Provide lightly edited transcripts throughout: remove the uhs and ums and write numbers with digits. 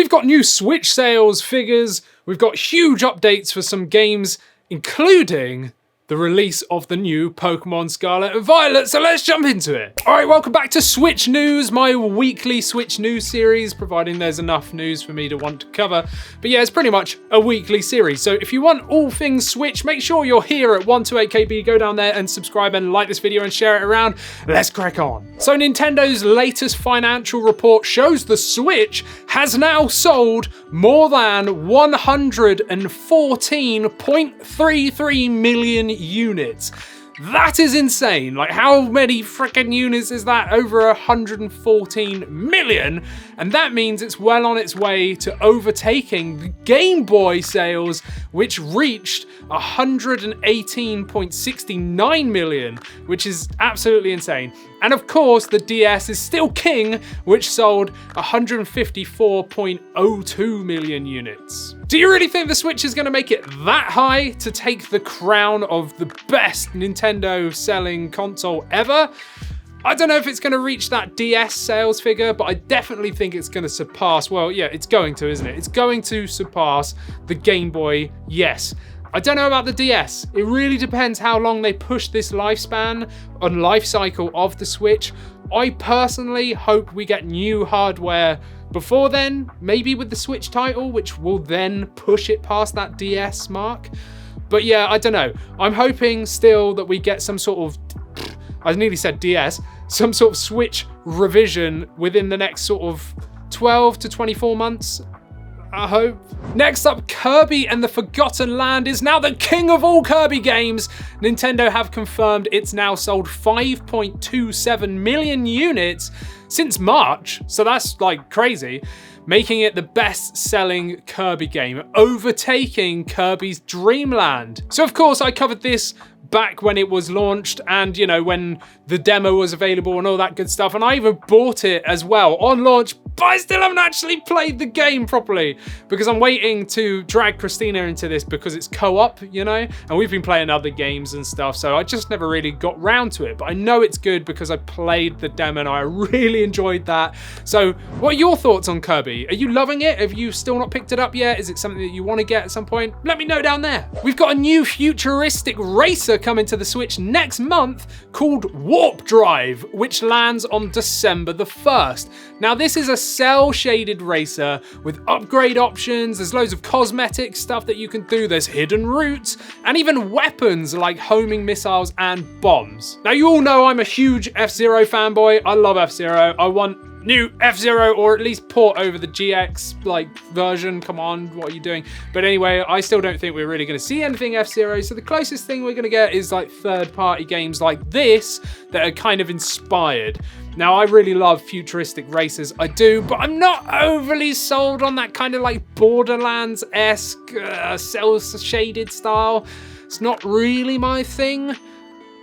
We've got new Switch sales figures, we've got huge updates for some games, including the release of the new Pokemon Scarlet and Violet, so let's jump into it. All right, welcome back to Switch News, my weekly Switch News series, providing there's enough news for me to want to cover. But yeah, it's pretty much a weekly series, so if you want all things Switch, make sure you're here at 128KB, go down there and subscribe and like this video and share it around. Let's crack on. So Nintendo's latest financial report shows the Switch has now sold more than 114.33 million units. That is insane. Like, how many freaking units is that? Over 114 million. And that means it's well on its way to overtaking the Game Boy sales, which reached 118.69 million, which is absolutely insane. And of course, the DS is still king, which sold 154.02 million units. Do you really think the Switch is going to make it that high to take the crown of the best Nintendo selling console ever? I don't know if it's going to reach that DS sales figure, but I definitely think it's going to surpass, well, yeah, it's going to, isn't it? It's going to surpass the Game Boy, yes. I don't know about the DS. It really depends how long they push this lifespan and life cycle of the Switch. I personally hope we get new hardware before then, maybe with the Switch title, which will then push it past that DS mark. But yeah, I don't know. I'm hoping still that we get some sort of, I nearly said DS, some sort of Switch revision within the next sort of 12 to 24 months. I hope. Next up, Kirby and the Forgotten Land is now the king of all Kirby games. Nintendo have confirmed it's now sold 5.27 million units since March, so that's like crazy, making it the best-selling Kirby game, overtaking Kirby's Dream Land. So of course I covered this back when it was launched and, you know, when the demo was available and all that good stuff, and I even bought it as well on launch, but I still haven't actually played the game properly because I'm waiting to drag Christina into this because it's co-op, you know, and we've been playing other games and stuff, so I just never really got round to it. But I know it's good because I played the demo and I really enjoyed that. So what are your thoughts on Kirby? Are you loving it? Have you still not picked it up yet? Is it something that you want to get at some point? Let me know down there. We've got a new futuristic racer coming to the Switch next month called Warp Drive, which lands on December the 1st. Now this is a cell-shaded racer with upgrade options, there's loads of cosmetic stuff that you can do, there's hidden routes, and even weapons like homing missiles and bombs. Now you all know I'm a huge F-Zero fanboy, I love F-Zero, I want new F-Zero, or at least port over the GX like version. Come on, what are you doing? But anyway, I still don't think we're really going to see anything F-Zero, so the closest thing we're going to get is like third-party games like this that are kind of inspired. Now, I really love futuristic races, I do, but I'm not overly sold on that kind of like Borderlands-esque cel-shaded style. It's not really my thing,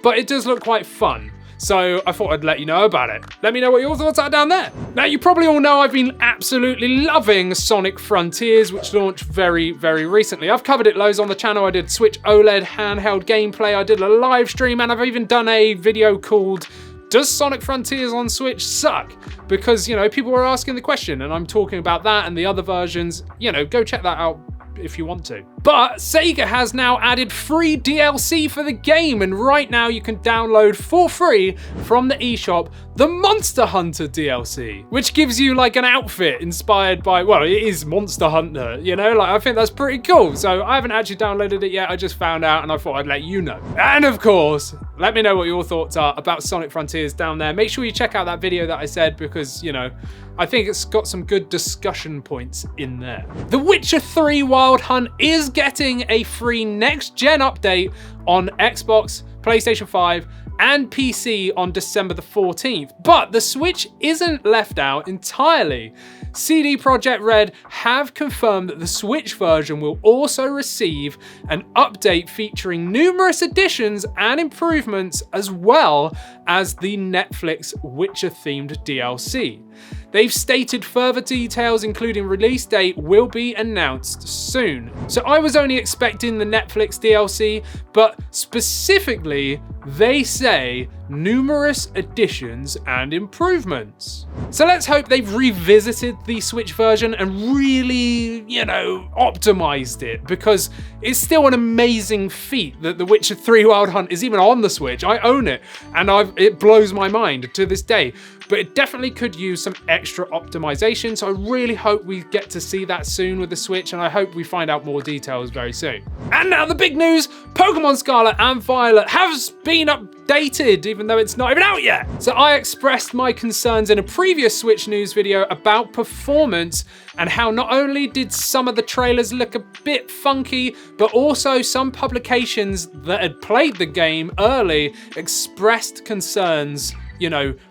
but it does look quite fun. So I thought I'd let you know about it. Let me know what your thoughts are down there. Now, you probably all know I've been absolutely loving Sonic Frontiers, which launched very, very recently. I've covered it loads on the channel. I did Switch OLED handheld gameplay. I did a live stream, and I've even done a video called Does Sonic Frontiers on Switch Suck? Because, you know, people were asking the question, and I'm talking about that and the other versions. You know, go check that out if you want to. But Sega has now added free DLC for the game, and right now you can download for free from the eShop the Monster Hunter DLC, which gives you like an outfit inspired by, well, it is Monster Hunter, you know, like I think that's pretty cool. So I haven't actually downloaded it yet, I just found out and I thought I'd let you know. And of course, let me know what your thoughts are about Sonic Frontiers down there. Make sure you check out that video that I said because, you know, I think it's got some good discussion points in there. The Witcher 3 Wild Hunt is getting a free next-gen update on Xbox, PlayStation 5, and PC on December the 14th. But the Switch isn't left out entirely. CD Projekt Red have confirmed that the Switch version will also receive an update featuring numerous additions and improvements, as well as the Netflix Witcher-themed DLC. They've stated further details, including release date, will be announced soon. So I was only expecting the Netflix DLC, but specifically, they say numerous additions and improvements. So let's hope they've revisited the Switch version and really, optimized it, because it's still an amazing feat that The Witcher 3 Wild Hunt is even on the Switch. I own it, and it blows my mind to this day. But it definitely could use some extra optimization, so I really hope we get to see that soon with the Switch, and I hope we find out more details very soon. And now the big news, Pokemon Scarlet and Violet has been updated, even though it's not even out yet. So I expressed my concerns in a previous Switch news video about performance, and how not only did some of the trailers look a bit funky, but also some publications that had played the game early expressed concerns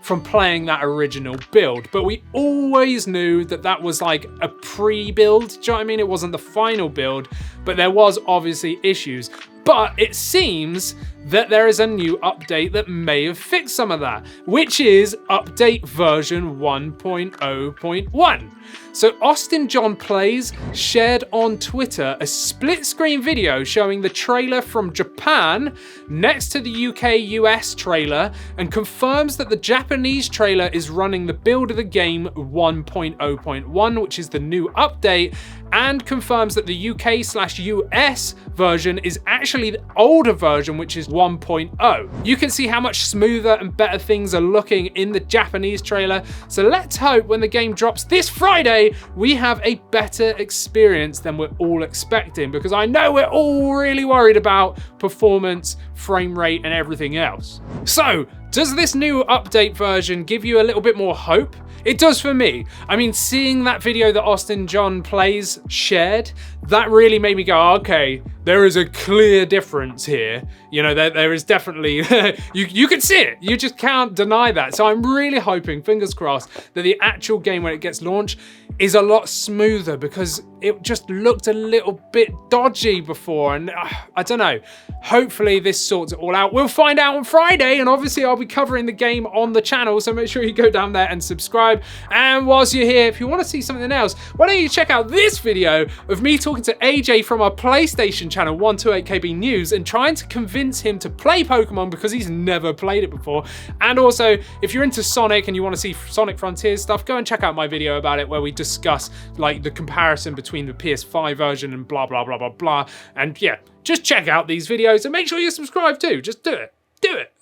from playing that original build. But we always knew that that was like a pre-build, do you know what I mean? It wasn't the final build, but there was obviously issues. But it seems that there is a new update that may have fixed some of that, which is update version 1.0.1. So Austin John Plays shared on Twitter a split screen video showing the trailer from Japan next to the UK-US trailer, and confirms that the Japanese trailer is running the build of the game 1.0.1, which is the new update, and confirms that the UK/US version is actually the older version, which is 1.0. You can see how much smoother and better things are looking in the Japanese trailer, so let's hope when the game drops this Friday, we have a better experience than we're all expecting, because I know we're all really worried about performance, frame rate, and everything else. So, does this new update version give you a little bit more hope? It does for me. I mean, seeing that video that Austin John Plays shared, that really made me go, okay, there is a clear difference here. There is definitely, you can see it. You just can't deny that. So I'm really hoping, fingers crossed, that the actual game when it gets launched is a lot smoother, because it just looked a little bit dodgy before. And I don't know, hopefully this sorts it all out. We'll find out on Friday, and obviously I'll be covering the game on the channel, so make sure you go down there and subscribe. And whilst you're here, if you want to see something else, why don't you check out this video of me talking to AJ from our PlayStation channel, 128KB News, and trying to convince him to play Pokemon because he's never played it before. And also, if you're into Sonic and you want to see Sonic Frontiers stuff, go and check out my video about it, where we discuss like the comparison between the PS5 version and blah, blah, blah, blah, blah. And yeah, just check out these videos and make sure you subscribe too. Just do it. Do it.